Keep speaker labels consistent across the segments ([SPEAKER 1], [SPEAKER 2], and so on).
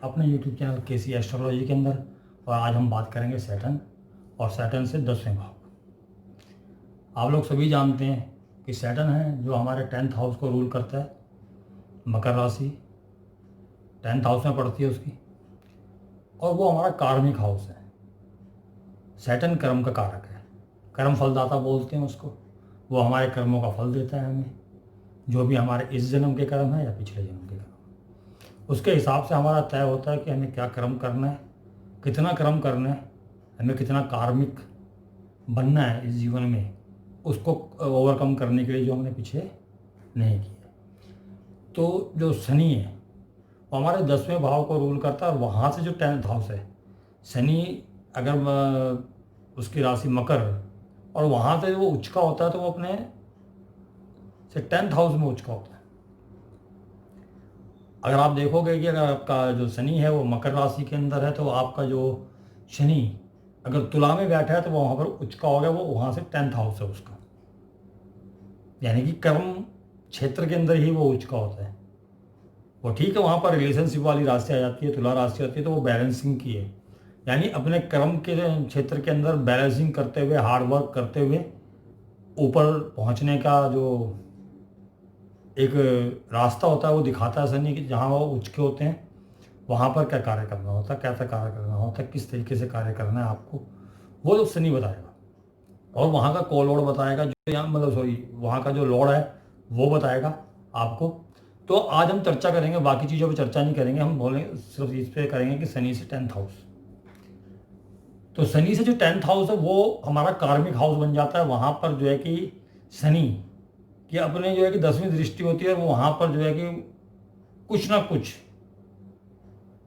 [SPEAKER 1] अपने YouTube channel केसी astrology के अंदर। और आज हम बात करेंगे सैटर्न और सैटर्न से 10वें भाव। आप लोग सभी जानते हैं कि सैटर्न है जो हमारे 10th हाउस को रूल करता है। मकर राशि 10th हाउस में पड़ती है उसकी, और वो हमारा कार्मिक हाउस है। सैटर्न कर्म का कारक है, कर्म फलदाता बोलते हैं उसको। वो हमारे कर्मों का फल देता है हमें, जो भी हमारे इस जन्म के कर्म है या पिछले जन्म के कर्म, उसके हिसाब से हमारा तय होता है कि हमें क्या कर्म करना है, कितना कर्म करना है, हमें कितना कार्मिक बनना है इस जीवन में, उसको ओवरकम करने के लिए जो हमने पीछे नहीं किया। तो जो शनि है वो हमारे 10वें भाव को रूल करता है, और वहाँ से जो 10th हाउस है, शनि अगर उसकी राशि मकर और वहाँ से वो उच्च का होता है तो वो अपने से 10th हाउस में उच्च का होता है। अगर आप देखोगे कि अगर आपका जो शनि है वो मकर राशि के अंदर है, तो आपका जो शनि अगर तुला में बैठा है तो वो वहाँ पर उच्च का हो गया, वो वहाँ से 10th हाउस है उसका, यानी कि कर्म क्षेत्र के अंदर ही वो उच्च का होता है। वो ठीक है, वहाँ पर रिलेशनशिप वाली राशि आ जाती है, तुला राशि आती है, तो वो बैलेंसिंग की है, यानी अपने कर्म के क्षेत्र के अंदर बैलेंसिंग करते हुए, हार्ड वर्क करते हुए ऊपर पहुँचने का जो एक रास्ता होता है वो दिखाता है शनि कि जहाँ वो उच्च के होते हैं वहाँ पर क्या कार्य करना होता है, कैसा कार्य करना होता है, किस तरीके से कार्य करना है आपको, वो तो शनि बताएगा। और वहाँ का को लॉर्ड बताएगा, जो यहाँ मतलब वहाँ का जो लॉर्ड है वो बताएगा आपको। तो आज हम चर्चा करेंगे, बाकी चीज़ों पर चर्चा नहीं करेंगे, हम बोलेंगे सिर्फ इस पर करेंगे कि शनि से 10th हाउस। तो शनि से जो 10th हाउस है वो हमारा कार्मिक हाउस बन जाता है। वहाँ पर जो है कि शनि कि अपने जो है कि 10वीं दृष्टि होती है, वो वहाँ पर जो है कि कुछ ना कुछ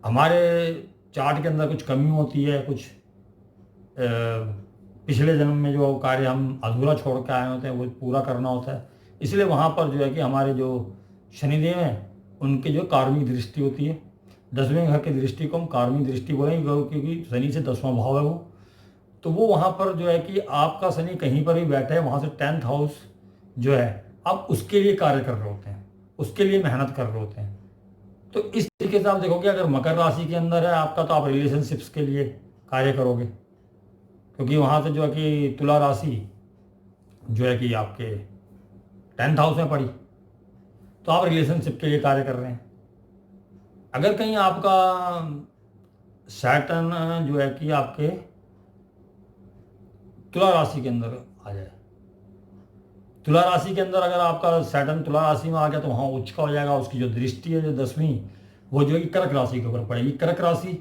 [SPEAKER 1] हमारे चार्ट के अंदर कुछ कमी होती है, कुछ पिछले जन्म में जो कार्य हम अधूरा छोड़ के आए होते हैं वो पूरा करना होता है। इसलिए वहाँ पर जो है कि हमारे जो शनिदेव हैं उनकी जो कार्मिक दृष्टि होती है, 10वें घर की दृष्टि को हम कार्मिक दृष्टि बोलेंगे, क्योंकि शनि से 10वां भाव है वो। तो वो वहाँ पर जो है कि आपका शनि कहीं पर भी बैठे है, वहाँ से 10th हाउस जो है आप उसके लिए कार्य कर रहे होते हैं, उसके लिए मेहनत कर रहे होते हैं। तो इस तरीके से आप देखोगे अगर मकर राशि के अंदर है आपका, तो आप रिलेशनशिप्स के लिए कार्य करोगे, क्योंकि वहाँ से जो है कि तुला राशि जो है कि आपके 10th हाउस में पड़ी, तो आप रिलेशनशिप के लिए कार्य कर रहे हैं। अगर कहीं आपका सैटर्न जो है कि आपके तुला राशि के अंदर आ जाए, तुला राशि के अंदर अगर आपका सैटर्न तुला राशि में आ गया तो वहाँ उच्च का हो जाएगा। उसकी जो दृष्टि है जो 10वीं, वो जो है कि कर्क राशि के ऊपर पड़ेगी। कर्क राशि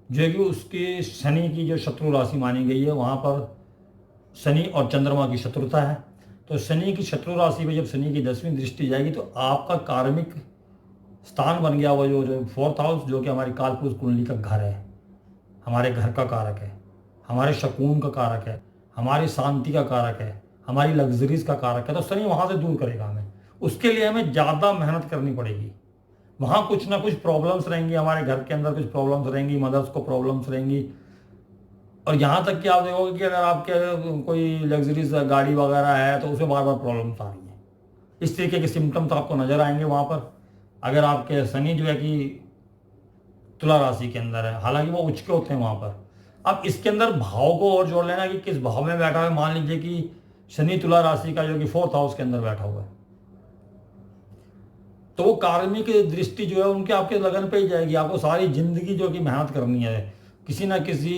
[SPEAKER 1] जो है कि उसकी शनि की जो शत्रु राशि मानी गई है, वहाँ पर शनि और चंद्रमा की शत्रुता है। तो शनि की शत्रु राशि में जब शनि की 10वीं दृष्टि जाएगी तो आपका कार्मिक स्थान बन गया वो जो 4th हाउस, जो कि हमारी कालपुरुष कुंडली का घर है, हमारे घर का कारक है, हमारे शकून का कारक है, हमारी शांति का कारक है, हमारी लग्जरीज का कारक है। तो शनि वहाँ से दूर करेगा हमें, उसके लिए हमें ज़्यादा मेहनत करनी पड़ेगी। वहाँ कुछ ना कुछ प्रॉब्लम्स रहेंगी, हमारे घर के अंदर कुछ प्रॉब्लम्स रहेंगी, मदर्स को प्रॉब्लम्स रहेंगी। और यहाँ तक कि आप देखोगे कि अगर आपके कोई लग्जरीज गाड़ी वगैरह है तो उसमें बार बार प्रॉब्लम्स आ रही हैं। इस तरीके के सिम्टम्स आपको नजर आएंगे वहाँ पर, अगर आपके शनि जो है कि तुला राशि के अंदर है। हालांकि वो उच्च के होते हैं वहाँ पर। अब इसके अंदर भाव को और जोड़ लेना कि किस भाव में बैठा है। मान लीजिए कि शनि तुला राशि का जो कि 4th हाउस के अंदर बैठा हुआ है, तो वो कार्मिक दृष्टि जो है उनके आपके लगन पे ही जाएगी। आपको सारी जिंदगी जो कि मेहनत करनी है, किसी ना किसी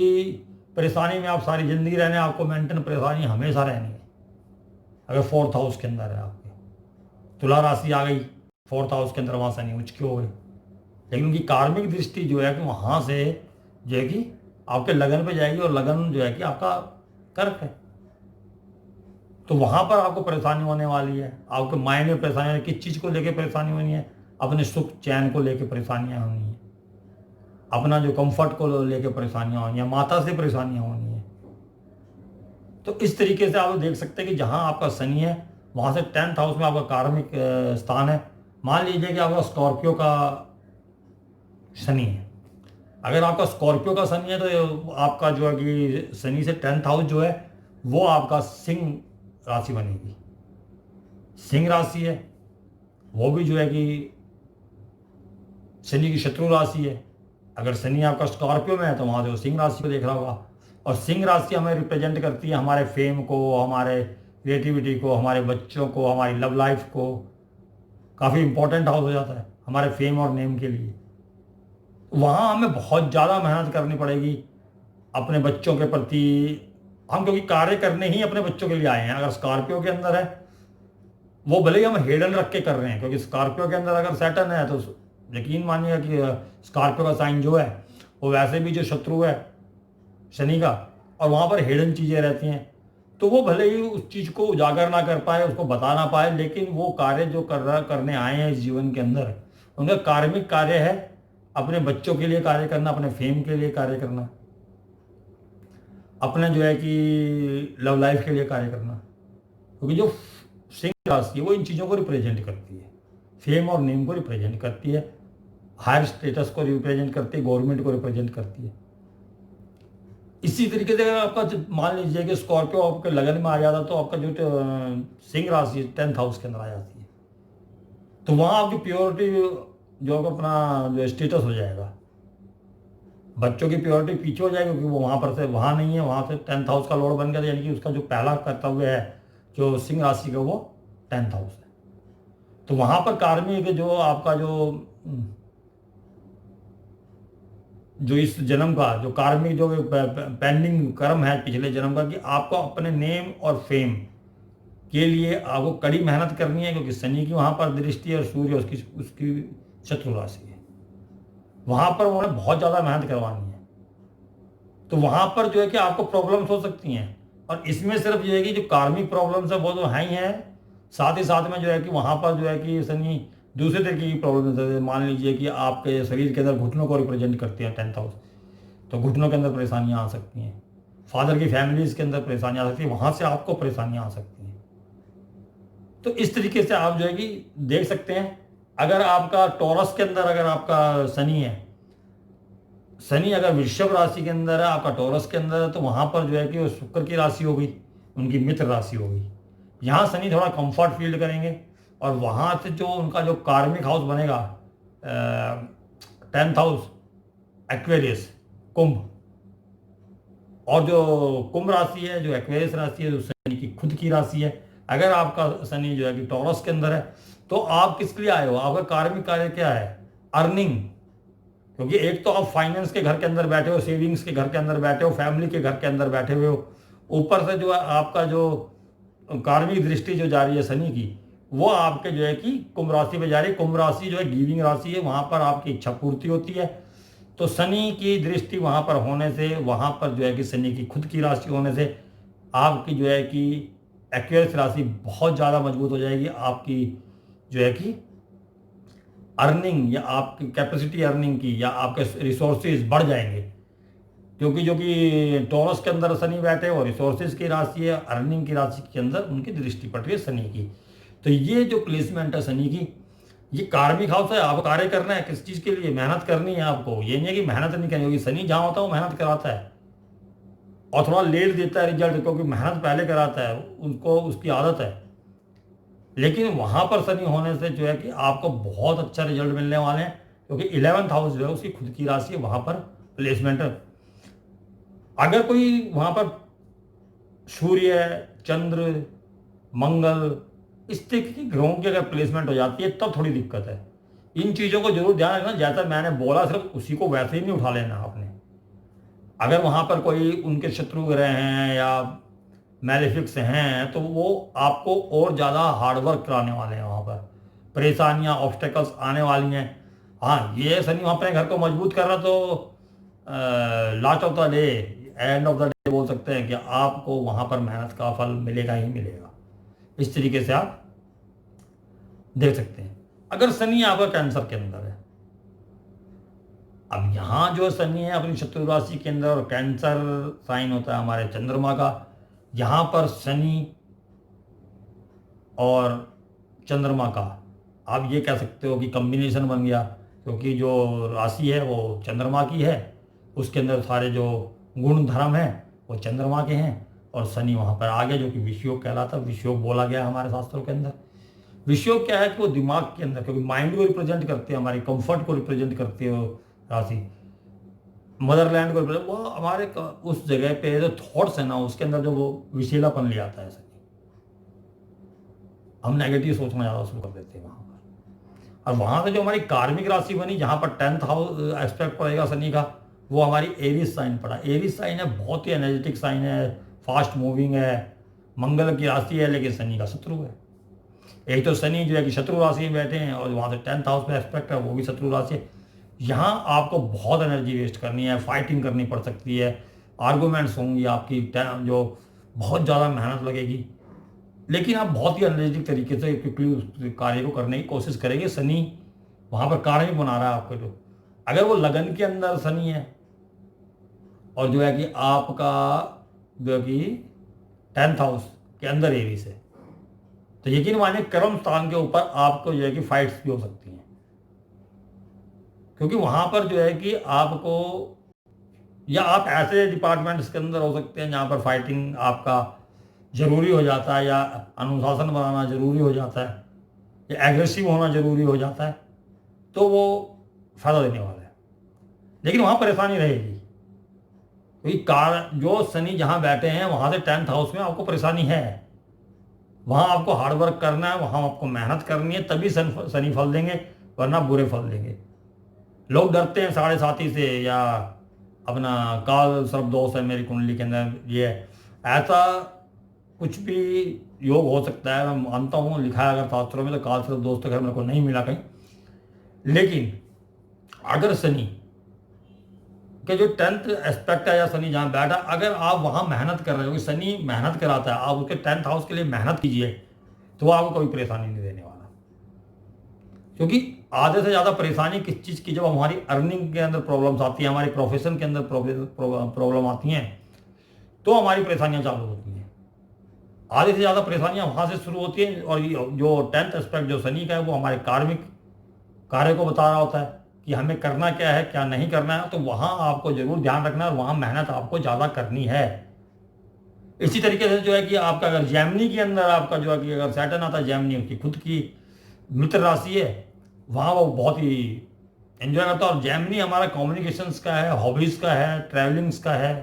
[SPEAKER 1] परेशानी में आप सारी जिंदगी रहने, आपको मेंटेन परेशानी हमेशा रहनी है। अगर 4th हाउस के अंदर है आपके तुला राशि आ गई 4th हाउस के अंदर, वहाँ शनि उच्च के हो गए, लेकिन उनकी कार्मिक दृष्टि जो है कि वहाँ से जो है कि आपके लगन पे जाएगी, और लगन जो है कि आपका कर्क है। तो वहाँ पर आपको परेशानी होने वाली है, आपके माइंड में परेशानी है, किस चीज़ को लेके परेशानी होनी है, अपने सुख चैन को लेके परेशानियाँ होनी है, अपना जो कंफर्ट को लेके परेशानियाँ होनी है, माता से परेशानियाँ होनी है। तो इस तरीके से आप देख सकते हैं कि जहाँ आपका शनि है वहाँ से 10th हाउस में आपका कार्मिक स्थान है। मान लीजिए कि आपका स्कॉर्पियो का शनि है, अगर आपका स्कॉर्पियो का शनि है तो आपका जो है कि शनि से 10th हाउस जो है वो आपका सिंह राशि बनेगी। सिंह राशि है वो भी जो है कि शनि की शत्रु राशि है। अगर शनि आपका स्कॉर्पियो में है तो वहाँ से वो सिंह राशि को देख रहा होगा, और सिंह राशि हमें रिप्रेजेंट करती है हमारे फेम को, हमारे क्रिएटिविटी को, हमारे बच्चों को, हमारी लव लाइफ को। काफ़ी इंपॉर्टेंट हाउस हो जाता है हमारे फेम और नेम के लिए। वहाँ हमें बहुत ज़्यादा मेहनत करनी पड़ेगी अपने बच्चों के प्रति। हम क्योंकि कार्य करने ही अपने बच्चों के लिए आए हैं। अगर स्कॉर्पियो के अंदर है, वो भले ही हम हेडन रख के कर रहे हैं, क्योंकि स्कॉर्पियो के अंदर अगर सैटर्न है तो यकीन मानिएगा कि स्कॉर्पियो का साइन जो है वो वैसे भी जो शत्रु है शनि का, और वहाँ पर हिडन चीज़ें रहती हैं, तो वो भले ही उस चीज़ को उजागर ना कर पाए, उसको बता ना पाए, लेकिन वो कार्य जो करने आए हैं इस जीवन के अंदर, उनका कार्मिक कार्य है अपने बच्चों के लिए कार्य करना, अपने फेम के लिए कार्य करना, अपने जो है कि लव लाइफ के लिए कार्य करना। क्योंकि जो सिंह राशि है वो इन चीज़ों को रिप्रेजेंट करती है, फेम और नेम को रिप्रेजेंट करती है, हायर स्टेटस को रिप्रेजेंट करती है, गवर्नमेंट को रिप्रेजेंट करती है। इसी तरीके से अगर आपका मान लीजिए कि स्कॉर्पियो आपके लगन में आ जाता तो आपका जो सिंह राशि 10th हाउस के अंदर आ जाती है, तो वहाँ आपकी प्योरिटी जो अपना जो स्टेटस हो जाएगा, बच्चों की प्योरिटी पीछे हो जाएगी, क्योंकि वो वहाँ पर से वहाँ नहीं है, वहाँ से 10th हाउस का लॉर्ड बन गया, यानी कि उसका जो पहला कर्तव्य है जो सिंह राशि का वो 10th हाउस है। तो वहाँ पर कार्मिक जो आपका जो इस जन्म का जो कार्मिक जो पेंडिंग कर्म है पिछले जन्म का, कि आपको अपने नेम और फेम के लिए आपको कड़ी मेहनत करनी है, क्योंकि शनि की वहाँ पर दृष्टि है और सूर्य उसकी शत्रु राशि है। वहाँ पर उन्होंने बहुत ज़्यादा मेहनत करवानी है, तो वहाँ पर जो है कि आपको प्रॉब्लम्स हो सकती हैं, और इसमें सिर्फ जो है कि जो कार्मिक प्रॉब्लम्स है वो तो हैं ही हैं, साथ ही साथ में जो है कि वहाँ पर जो है कि शनि दूसरे तरीके की प्रॉब्लम है। मान लीजिए कि आपके शरीर के अंदर घुटनों को रिप्रेजेंट करती है 10th हाउस, तो घुटनों के अंदर परेशानियाँ आ सकती हैं, फादर की फैमिलीज के अंदर परेशानियाँ आ सकती है, वहाँ से आपको परेशानियाँ आ सकती हैं। तो इस तरीके से आप जो है कि देख सकते हैं। अगर आपका टॉरस के अंदर अगर आपका शनि है, शनि अगर वृषभ राशि के अंदर है, आपका टॉरस के अंदर है, तो वहाँ पर जो है कि वो शुक्र की राशि हो गई, उनकी मित्र राशि हो गई। यहाँ शनि थोड़ा कंफर्ट फील करेंगे, और वहाँ से जो उनका जो कार्मिक हाउस बनेगा 10th हाउस एक्वेरियस कुंभ, और जो कुंभ राशि है जो एक्वेरियस राशि है जो शनि की खुद की राशि है। अगर आपका शनि जो है कि टॉरस के अंदर है, तो आप किसके लिए आए हो, आपका कार्मिक कार्य क्या है, अर्निंग। क्योंकि एक तो आप फाइनेंस के घर के अंदर बैठे हो, सेविंग्स के घर के अंदर बैठे हो, फैमिली के घर के अंदर बैठे हुए हो, ऊपर से जो है आपका जो कार्मिक दृष्टि जो जा रही है शनि की, वो आपके जो है कि कुंभ राशि पे जा रही है। कुंभ राशि जो है गिविंग राशि है, वहाँ पर आपकी इच्छा पूर्ति होती है। तो शनि की दृष्टि वहाँ पर होने से, वहाँ पर जो है कि शनि की खुद की राशि होने से आपकी जो है कि एक्वेरियस राशि बहुत ज़्यादा मजबूत हो जाएगी। आपकी जो है कि अर्निंग या आपकी कैपेसिटी अर्निंग की या आपके रिसोर्सेज बढ़ जाएंगे, क्योंकि जो कि टॉरस के अंदर शनि बैठे और रिसोर्सेज की राशि है, अर्निंग की राशि के अंदर उनकी दृष्टि पड़ रही है शनि की। तो ये जो प्लेसमेंट है शनि की, ये कार्मिक हाउस है। आपको कार्य करना है, किस चीज़ के लिए मेहनत करनी है आपको, ये नहीं है कि मेहनत नहीं करनी होगी। शनि जहाँ होता है वो मेहनत कराता है, और थोड़ा लेट देता है रिजल्ट, क्योंकि मेहनत पहले कराता है, उनको उसकी आदत है। लेकिन वहाँ पर शनि होने से जो है कि आपको बहुत अच्छा रिजल्ट मिलने वाले हैं, क्योंकि 11th हाउस जो है उसकी खुद की राशि है, वहाँ पर प्लेसमेंट है। अगर कोई वहाँ पर सूर्य, चंद्र, मंगल इस तरीके की ग्रहों की अगर प्लेसमेंट हो जाती है तब थोड़ी दिक्कत है। इन चीज़ों को जरूर ध्यान रखना, जैसा मैंने बोला सिर्फ उसी को वैसे ही नहीं उठा लेना आपने। अगर वहाँ पर कोई उनके शत्रु ग्रह हैं या मैलेफिक्स हैं, तो वो आपको और ज़्यादा हार्डवर्क कराने वाले हैं, वहाँ पर परेशानियाँ ऑब्स्टेकल्स आने वाली हैं। हाँ, ये शनि वहाँ अपने घर को मजबूत कर रहा, तो last of the day, end of the day बोल सकते हैं कि आपको वहाँ पर मेहनत का फल मिलेगा ही मिलेगा। इस तरीके से आप देख सकते हैं। अगर शनि आपका कैंसर के अंदर है, अब यहाँ जो शनि है अपनी शत्रु राशि के अंदर, और कैंसर साइन होता है हमारे चंद्रमा का, यहाँ पर शनि और चंद्रमा का आप ये कह सकते हो कि कॉम्बिनेशन बन गया, क्योंकि जो राशि है वो चंद्रमा की है, उसके अंदर सारे जो गुण धर्म हैं वो चंद्रमा के हैं, और शनि वहाँ पर आ गया, जो कि विषयोग कहलाता है। विषयोग बोला गया हमारे शास्त्रों के अंदर। विषयोग क्या है कि वो दिमाग के अंदर, क्योंकि माइंड को रिप्रेजेंट करते हैं, हमारी कंफर्ट को रिप्रेजेंट करती है वो राशि। मदरलैंड को represent, वो हमारे उस जगह पे जो थॉट्स है ना उसके अंदर जो वो विषैलापन ले आता है सनी, हम नेगेटिव सोचना ज़्यादा शुरू कर देते हैं वहाँ पर। और वहाँ से जो हमारी कार्मिक राशि बनी जहाँ पर 10th हाउस एस्पेक्ट पड़ेगा शनि का, वो हमारी एरीज साइन पड़ा। एरीज साइन है, बहुत ही एनर्जेटिक साइन है, फास्ट मूविंग है, मंगल की राशि है, लेकिन शनि का शत्रु है। एक तो शनि जो है कि शत्रु राशि में बैठे हैं और वहाँ से 10th हाउस में एस्पेक्ट है, वो भी शत्रु राशि है। यहाँ आपको बहुत एनर्जी वेस्ट करनी है, फाइटिंग करनी पड़ सकती है, आर्गूमेंट्स होंगी आपकी, जो बहुत ज़्यादा मेहनत लगेगी, लेकिन आप बहुत ही एनर्जेटिक तरीके से क्योंकि कार्य को करने की कोशिश करेंगे। शनि वहाँ पर कार्य बना रहा है आपको, जो अगर वो लगन के अंदर शनि है और जो है कि आपका जो है कि 10th हाउस के अंदर एरीज है, तो यकीन मानिए कर्म स्थान के ऊपर आपको जो है कि फाइट्स भी हो सकती हैं, क्योंकि वहाँ पर जो है कि आपको, या आप ऐसे डिपार्टमेंट्स के अंदर हो सकते हैं जहाँ पर फाइटिंग आपका जरूरी हो जाता है, या अनुशासन बनाना जरूरी हो जाता है, या एग्रेसिव होना जरूरी हो जाता है, तो वो फायदा देने वाला है। लेकिन वहाँ परेशानी रहेगी, क्योंकि जो शनि जहाँ बैठे हैं वहाँ से 10th हाउस में आपको परेशानी है। वहाँ आपको हार्डवर्क करना है, वहाँ आपको मेहनत करनी है, तभी शनि फल देंगे, वरना बुरे फल देंगे। लोग डरते हैं साढ़े साथी से, या अपना काल सर्प दोष है मेरी कुंडली के अंदर, ये ऐसा कुछ भी योग हो सकता है, मैं मानता हूँ, लिखा है अगर शास्त्रों में, तो काल सर्प दोष तो खैर मेरे को नहीं मिला कहीं। लेकिन अगर शनि के जो 10th एस्पेक्ट है, या शनि जहाँ बैठा, अगर आप वहाँ मेहनत कर रहे हो, क्योंकि शनि मेहनत कराता है, आप उसके 10th हाउस के लिए मेहनत कीजिए, तो वो आपको कोई परेशानी नहीं देने वाला। क्योंकि आधे से ज़्यादा परेशानी किस चीज़ की, जब हमारी अर्निंग के अंदर प्रॉब्लम्स आती हैं, हमारे प्रोफेशन के अंदर प्रॉब्लम आती हैं, तो हमारी परेशानियाँ चालू होती हैं। आधे से ज़्यादा परेशानियाँ वहाँ से शुरू होती हैं, और जो 10th एस्पेक्ट जो शनि का है, वो हमारे कार्मिक कार्य को बता रहा होता है कि हमें करना क्या है, क्या नहीं करना है। तो वहाँ आपको जरूर ध्यान रखना है, और वहाँ मेहनत आपको ज़्यादा करनी है। इसी तरीके से जो है कि आपका अगर जेमिनी के अंदर आपका जो है कि अगर सैटर्न आता है, जेमिनी उसकी खुद की मित्र राशि है, वहाँ वो बहुत ही एंजॉय करता है। और जेमिनी हमारा कम्युनिकेशंस का है, हॉबीज़ का है, ट्रैवलिंग्स का है,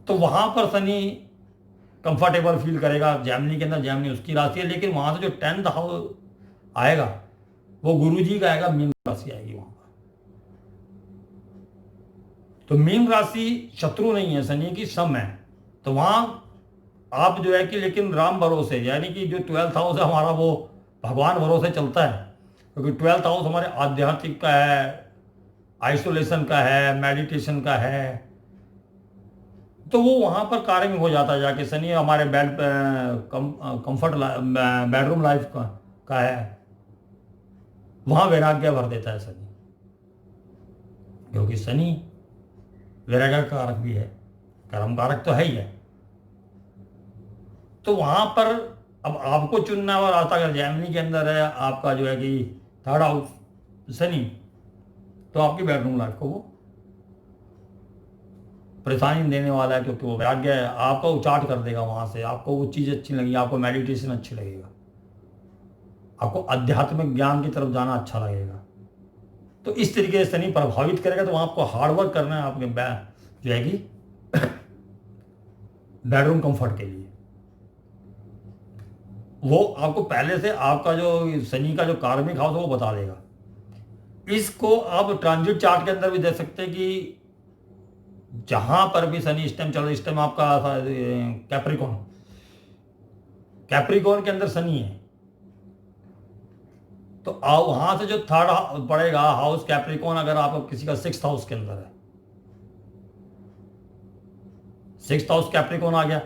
[SPEAKER 1] तो वहाँ पर शनि कंफर्टेबल फील करेगा जेमिनी के अंदर। जेमिनी उसकी राशि है, लेकिन वहाँ से जो 10th हाउस आएगा वो गुरु जी का आएगा, मीन राशि आएगी वहाँ पर। तो मीन राशि शत्रु नहीं है शनि की, सम है। तो वहाँ आप जो है कि, लेकिन राम भरोसे, यानी कि जो 12th हाउस है हमारा, वो भगवान भरोसे चलता है, क्योंकि 12th हाउस हमारे आध्यात्मिक का है, आइसोलेशन का है, मेडिटेशन का है, तो वो वहाँ पर कार्य में हो जाता है जाके। शनि हमारे कंफर्ट बेडरूम लाइफ का है, वहाँ वैराग्य भर देता है शनि, क्योंकि शनि वैराग्य कारक भी है, कर्म कारक तो है ही है। तो वहाँ पर अब आपको चुनना है, और आता अगर जेमिनी के अंदर है आपका जो है कि 3rd हाउस शनि, तो आपकी बेडरूम लाइफ को वो परेशानी देने वाला है, क्योंकि वो वैराग्य है, आपको उचाट कर देगा वहाँ से। आपको वो चीज़ अच्छी लगी, आपको मेडिटेशन अच्छी लगेगा, आपको आध्यात्मिक ज्ञान की तरफ जाना अच्छा लगेगा। तो इस तरीके से शनि प्रभावित करेगा, तो वहाँ आपको हार्डवर्क करना है आपके जो है कि बेडरूम कंफर्ट के लिए। वो आपको पहले से आपका जो शनि का जो कार्मिक हाउस है वो बता देगा। इसको आप ट्रांजिट चार्ट के अंदर भी देख सकते हैं कि जहां पर भी शनि इस टाइम चल रहा है, इस टाइम आपका कैप्रिकॉन, कैप्रिकॉन के अंदर शनि है, तो वहां से जो 3rd पड़ेगा हाउस कैप्रिकॉन, अगर आप किसी का 6th हाउस के अंदर है, 6th हाउस कैप्रिकॉन आ गया,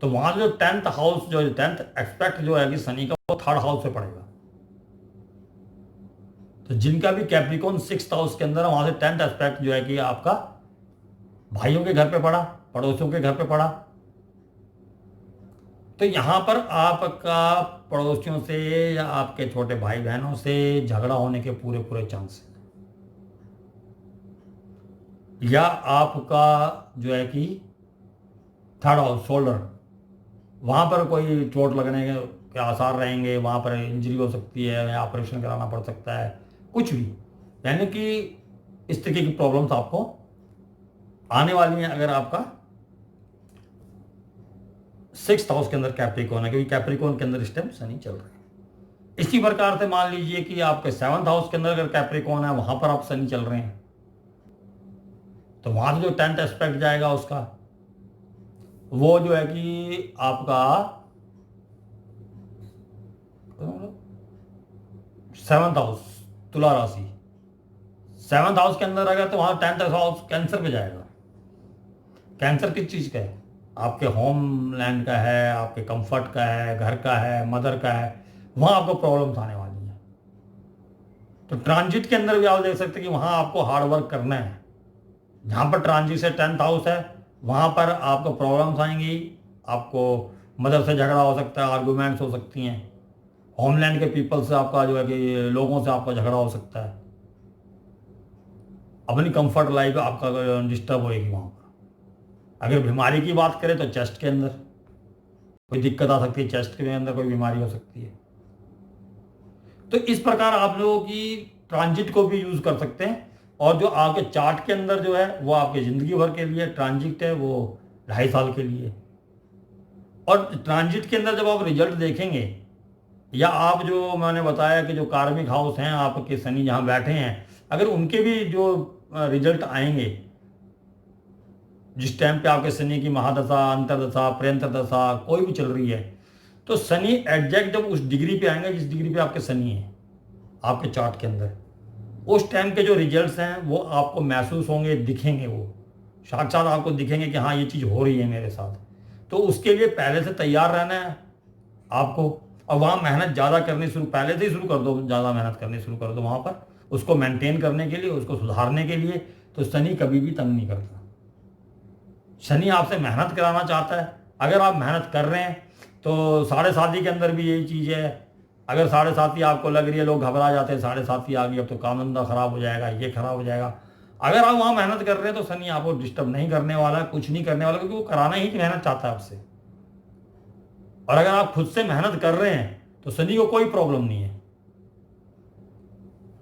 [SPEAKER 1] तो वहां जो 10th हाउस जो 10th एस्पेक्ट जो है कि शनि का, वो 3rd हाउस से पड़ेगा। तो जिनका भी कैप्रिकॉन 6th हाउस के अंदर है, वहां से 10th एस्पेक्ट जो है कि आपका भाइयों के घर पे पड़ा, पड़ोसियों के घर पे पड़ा, तो यहां पर आपका पड़ोसियों से या आपके छोटे भाई बहनों से झगड़ा होने के पूरे पूरे चांस हैं, या आपका जो है कि 3rd हाउस शोल्डर, वहां पर कोई चोट लगने के आसार रहेंगे, वहां पर इंजरी हो सकती है, या ऑपरेशन कराना पड़ सकता है, कुछ भी। यानी कि इस तरीके की प्रॉब्लम्स आपको आने वाली हैं अगर आपका 6th हाउस के अंदर कैप्रिकॉर्न है, क्योंकि कैप्रिकॉर्न के अंदर इस टाइम शनि चल रहे हैं। इसी प्रकार से मान लीजिए कि आपके 7th हाउस के अंदर अगर कैप्रिकॉर्न है, वहां पर आप शनि चल रहे हैं, तो वहां से जो 10th एस्पेक्ट जाएगा उसका, वो जो है कि आपका 7th हाउस, तुला राशि 7th हाउस के अंदर अगर, तो वहां 10th हाउस कैंसर पे जाएगा। कैंसर किस चीज का है? आपके होमलैंड का है, आपके कंफर्ट का है, घर का है, मदर का है, वहां आपको प्रॉब्लम्स आने वाली है। तो ट्रांजिट के अंदर भी आप देख सकते हैं कि वहां आपको हार्ड वर्क करना है। जहां पर ट्रांजिट से 10th हाउस है, वहां पर आपको प्रॉब्लम्स आएंगी, आपको मदर से झगड़ा हो सकता है, आर्गूमेंट्स हो सकती हैं, होमलैंड के पीपल से आपका जो है कि लोगों से आपका झगड़ा हो सकता है, अपनी कंफर्ट लाइफ आपका डिस्टर्ब होएगी वहां पर। अगर बीमारी की बात करें तो चेस्ट के अंदर कोई दिक्कत आ सकती है, चेस्ट के अंदर कोई बीमारी हो सकती है। तो इस प्रकार आप लोगों की ट्रांजिट को भी यूज कर सकते हैं। और जो आपके चार्ट के अंदर जो है वो आपके जिंदगी भर के लिए ट्रांजिट है, वो 2.5 साल के लिए। और ट्रांजिट के अंदर जब आप रिजल्ट देखेंगे, या आप जो मैंने बताया कि जो कार्मिक हाउस हैं आपके शनि जहां बैठे हैं, अगर उनके भी जो रिजल्ट आएंगे, जिस टाइम पे आपके शनि की महादशा, अंतरदशा, प्रेंतर दशा कोई भी चल रही है, तो शनि एग्जैक्ट जब उस डिग्री पे आएंगे जिस डिग्री पे आपके शनि है आपके चार्ट के अंदर, उस टाइम के जो रिजल्ट्स हैं वो आपको महसूस होंगे, दिखेंगे, वो साक्षात आपको दिखेंगे कि हाँ ये चीज़ हो रही है मेरे साथ। तो उसके लिए पहले से तैयार रहना है आपको, और वहाँ मेहनत ज़्यादा करनी पहले से ही शुरू कर दो, ज़्यादा मेहनत करनी शुरू कर दो वहाँ पर, उसको मेंटेन करने के लिए, उसको सुधारने के लिए। तो शनि कभी भी तंग नहीं करता। शनि आपसे मेहनत कराना चाहता है। अगर आप मेहनत कर रहे हैं तो 7.5 के अंदर भी यही चीज़ है। अगर 7.5 आपको लग रही है, लोग घबरा जाते हैं, 7.5 आ गई अब तो काम धंधा खराब हो जाएगा, ये खराब हो जाएगा। अगर आप वहाँ मेहनत कर रहे हैं तो शनि आपको डिस्टर्ब नहीं करने वाला, कुछ नहीं करने वाला, क्योंकि वो कराना ही मेहनत चाहता है आपसे। और अगर आप खुद से मेहनत कर रहे हैं तो शनि को कोई प्रॉब्लम नहीं है।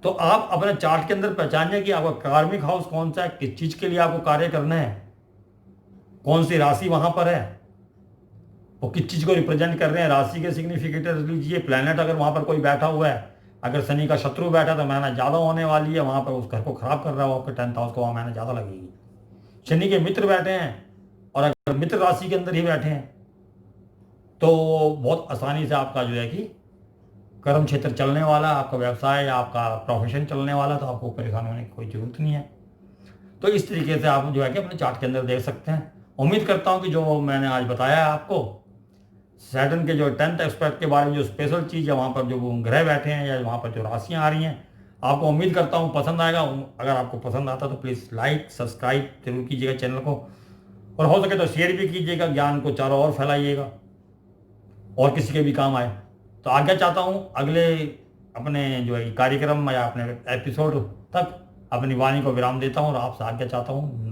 [SPEAKER 1] तो आप अपने चार्ट के अंदर पहचानिए कि आपका कार्मिक हाउस कौन सा है, किस चीज के लिए आपको कार्य करना है, कौन सी राशि वहां पर है, वो किस चीज को रिप्रेजेंट कर रहे हैं। राशि के सिग्निफिकेटर लीजिए, प्लेनेट अगर वहां पर कोई बैठा हुआ है, अगर शनि का शत्रु बैठा तो मेहनत ज़्यादा होने वाली है, वहां पर उस घर को खराब कर रहा हो आपके 10th हाउस को, वहां मेहनत ज़्यादा लगेगी। शनि के मित्र बैठे हैं और अगर मित्र राशि के अंदर ही बैठे हैं तो बहुत आसानी से आपका जो है कि कर्म क्षेत्र चलने वाला, आपका व्यवसाय या आपका प्रोफेशन चलने वाला, तो आपको परेशान होने की कोई जरूरत नहीं है। तो इस तरीके से आप जो है कि अपने चार्ट के अंदर देख सकते हैं। उम्मीद करता हूं कि जो मैंने आज बताया है आपको, सैटर्न के जो 10th एस्पेक्ट के बारे में जो स्पेशल चीज़ है, वहाँ पर जो ग्रह बैठे हैं या वहाँ पर जो राशियाँ आ रही हैं, आपको उम्मीद करता हूँ पसंद आएगा। अगर आपको पसंद आता तो प्लीज़ लाइक सब्सक्राइब जरूर कीजिएगा चैनल को, और हो सके तो शेयर भी कीजिएगा, ज्ञान को चारों ओर फैलाइएगा और किसी के भी काम आए। तो आज्ञा चाहता हूँ अगले अपने जो है कार्यक्रम या अपने एपिसोड तक अपनी वाणी को विराम देता हूँ और आपसे आज्ञा चाहता हूँ।